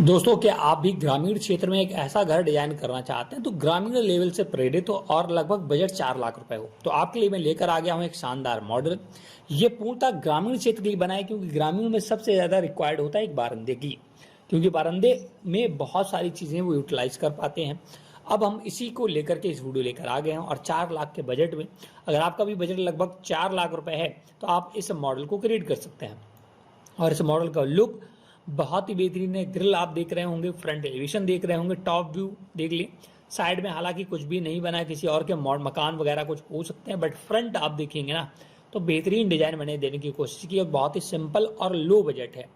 दोस्तों, क्या आप भी ग्रामीण क्षेत्र में एक ऐसा घर डिजाइन करना चाहते हैं तो ग्रामीण लेवल से प्रेरित हो और लगभग बजट 4 लाख रुपए हो तो आपके लिए मैं लेकर आ गया हूं एक शानदार मॉडल। ये पूर्णतः ग्रामीण क्षेत्र के लिए बना है क्योंकि ग्रामीण में सबसे ज़्यादा रिक्वायर्ड होता है एक बारंदे की, क्योंकि बारंदे में बहुत सारी चीज़ें वो यूटिलाइज कर पाते हैं। अब हम इसी को लेकर के इस वीडियो लेकर आ गए हैं और 4 लाख के बजट में, अगर आपका भी बजट लगभग 4 लाख रुपए है तो आप इस मॉडल को क्रिएट कर सकते हैं। और इस मॉडल का लुक बहुत ही बेहतरीन है। ग्रिल आप देख रहे होंगे, फ्रंट एलिवेशन देख रहे होंगे, टॉप व्यू देख लिए। साइड में हालांकि कुछ भी नहीं बना है, किसी और के मकान वगैरह कुछ हो सकते हैं, बट फ्रंट आप देखेंगे ना तो बेहतरीन डिजाइन मैंने देने की कोशिश की और बहुत ही सिंपल और लो बजट है।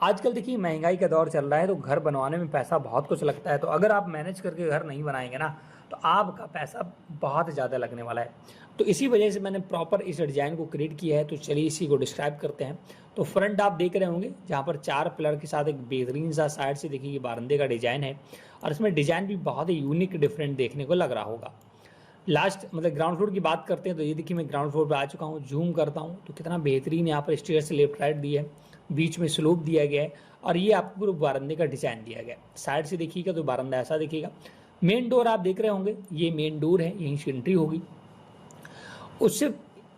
आजकल देखिए महंगाई का दौर चल रहा है तो घर बनवाने में पैसा बहुत कुछ लगता है, तो अगर आप मैनेज करके घर नहीं बनाएंगे ना तो आपका पैसा बहुत ज़्यादा लगने वाला है। तो इसी वजह से मैंने प्रॉपर इस डिज़ाइन को क्रिएट किया है। तो चलिए इसी को डिस्क्राइब करते हैं। तो फ्रंट आप देख रहे होंगे जहाँ पर 4 पिलर के साथ एक बेहतरीन सा साइड से देखिए बारंदे का डिज़ाइन है और इसमें डिज़ाइन भी बहुत ही यूनिक डिफरेंट देखने को लग रहा होगा। लास्ट मतलब ग्राउंड फ्लोर की बात करते हैं तो ये देखिए मैं ग्राउंड फ्लोर पर आ चुका हूँ। जूम करता हूँ तो कितना बेहतरीन यहाँ पर स्टेयर से लेफ्ट राइट दिया है, बीच में स्लोप दिया गया है और ये आपको पूरे बारंदे का डिज़ाइन दिया गया है। साइड से देखिएगा तो बारंदा ऐसा दिखेगा। मेन डोर आप देख रहे होंगे, ये मेन डोर है, यहीं से एंट्री होगी। उससे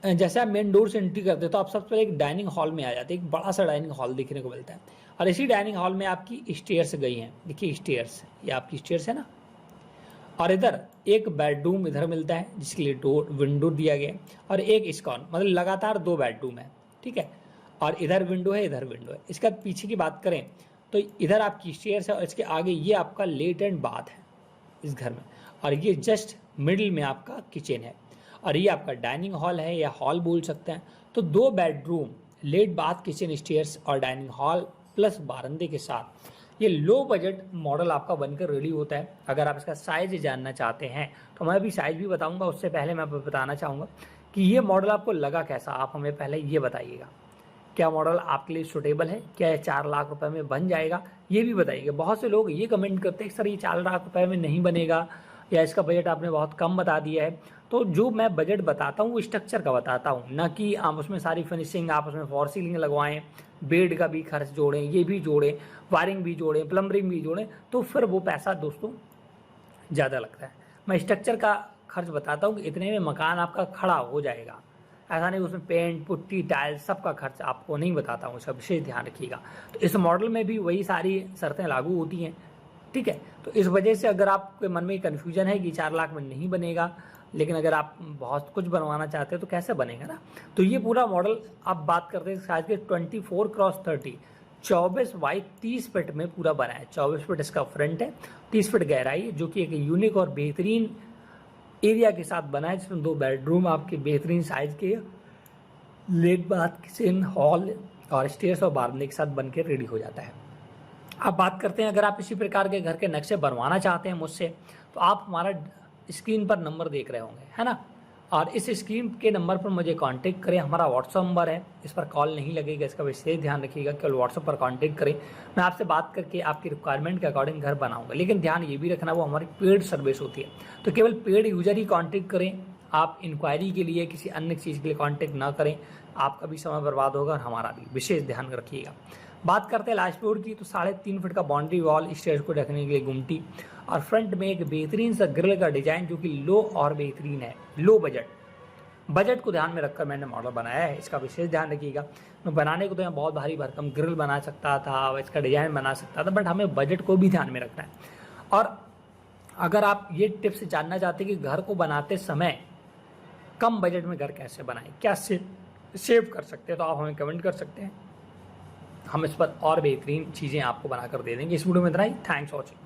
जैसे आप मेन डोर से एंट्री करते हैं तो आप सबसे पहले एक डाइनिंग हॉल में आ जाते हैं। एक बड़ा सा डाइनिंग हॉल देखने को मिलता है और इसी डाइनिंग हॉल में आपकी स्टेयर्स गई हैं। देखिए स्टेयर्स, ये आपकी स्टेयर्स है ना। और इधर एक बेडरूम इधर मिलता है जिसके लिए डोर विंडो दिया गया है और एक इस्कॉन, मतलब लगातार 2 बेडरूम है, ठीक है। और इधर विंडो है, इधर विंडो है। इसका पीछे की बात करें तो इधर आपकी स्टेयर्स है और इसके आगे ये आपका लेट एंड बाथ है इस घर में, और ये जस्ट मिडिल में आपका किचन है और ये आपका डाइनिंग हॉल है या हॉल बोल सकते हैं। तो 2 बेडरूम, लेट बाथ, किचन, स्टेयर्स और डाइनिंग हॉल प्लस बारंदे के साथ ये लो बजट मॉडल आपका बनकर रेडी होता है। अगर आप इसका साइज जानना चाहते हैं तो मैं अभी साइज भी बताऊंगा, उससे पहले मैं बताना चाहूँगा कि ये मॉडल आपको लगा कैसा। आप हमें पहले ये बताइएगा, क्या मॉडल आपके लिए सूटेबल है, क्या ये 4 लाख रुपए में बन जाएगा, ये भी बताइएगा। बहुत से लोग ये कमेंट करते हैं सर ये 4 लाख रुपए में नहीं बनेगा या इसका बजट आपने बहुत कम बता दिया है। तो जो मैं बजट बताता हूँ वो स्ट्रक्चर का बताता हूँ, ना कि आप उसमें सारी फिनिशिंग, आप उसमें फॉर सीलिंग लगवाएं, बेड का भी खर्च जोड़ें, ये भी जोड़ें, वायरिंग भी जोड़ें, प्लम्बरिंग भी जोड़ें, तो फिर वो पैसा दोस्तों ज़्यादा लगता है। मैं स्ट्रक्चर का खर्च बताता हूँ कि इतने में मकान आपका खड़ा हो जाएगा। ऐसा नहीं उसमें पेंट, पुट्टी, टाइल्स सबका खर्च आपको नहीं बताता हूँ, इसका विशेष ध्यान रखिएगा। तो इस मॉडल में भी वही सारी शर्तें लागू होती हैं, ठीक है। तो इस वजह से अगर आपके मन में कन्फ्यूजन है कि 4 लाख में नहीं बनेगा, लेकिन अगर आप बहुत कुछ बनवाना चाहते हैं तो कैसे बनेगा ना, तो ये पूरा मॉडल आप बात करते हैं शायद के 24x30, 24 बाई 30 फीट में पूरा बना है। 24 फीट इसका फ्रंट है, 30 फीट गहराई है, जो कि एक यूनिक और बेहतरीन एरिया के साथ बना है, जिसमें 2 बेडरूम आपके बेहतरीन साइज के, लेट बाथ, किचन, हॉल और स्टेयर्स और बारंदे के साथ बन के रेडी हो जाता है। अब बात करते हैं, अगर आप इसी प्रकार के घर के नक्शे बनवाना चाहते हैं मुझसे तो आप हमारा स्क्रीन पर नंबर देख रहे होंगे, है ना। और इस स्क्रीन के नंबर पर मुझे कांटेक्ट करें। हमारा व्हाट्सअप नंबर है, इस पर कॉल नहीं लगेगा, इसका विशेष ध्यान रखिएगा। केवल व्हाट्सअप पर कांटेक्ट करें, मैं आपसे बात करके आपकी रिक्वायरमेंट के अकॉर्डिंग घर बनाऊंगा। लेकिन ध्यान ये भी रखना वो हमारी पेड सर्विस होती है, तो केवल पेड यूजर ही कांटेक्ट करें। आप इंक्वायरी के लिए किसी अन्य चीज़ के लिए कांटेक्ट ना करें, आपका भी समय बर्बाद होगा और हमारा भी, विशेष ध्यान रखिएगा। बात करते हैं लास्ट फ्लोर की, तो 3.5 फीट का बाउंड्री वॉल, स्टेयर्स को रखने के लिए गुमटी और फ्रंट में एक बेहतरीन सा ग्रिल का डिजाइन जो कि लो और बेहतरीन है। लो बजट को ध्यान में रखकर मैंने मॉडल बनाया है, इसका विशेष ध्यान रखिएगा। मैं बनाने को तो मैं बहुत भारी भरकम ग्रिल बना सकता था, इसका डिजाइन बना सकता था, बट हमें बजट को भी ध्यान में रखना है। और अगर आप ये टिप्स जानना चाहते हैं कि घर को बनाते समय कम बजट में घर कैसे बनाएं, क्या सेव कर सकते हैं, तो आप हमें कमेंट कर सकते हैं। हम इस पर और बेहतरीन चीज़ें आपको बनाकर दे देंगे। इस वीडियो में इतना ही। Thanks for watching.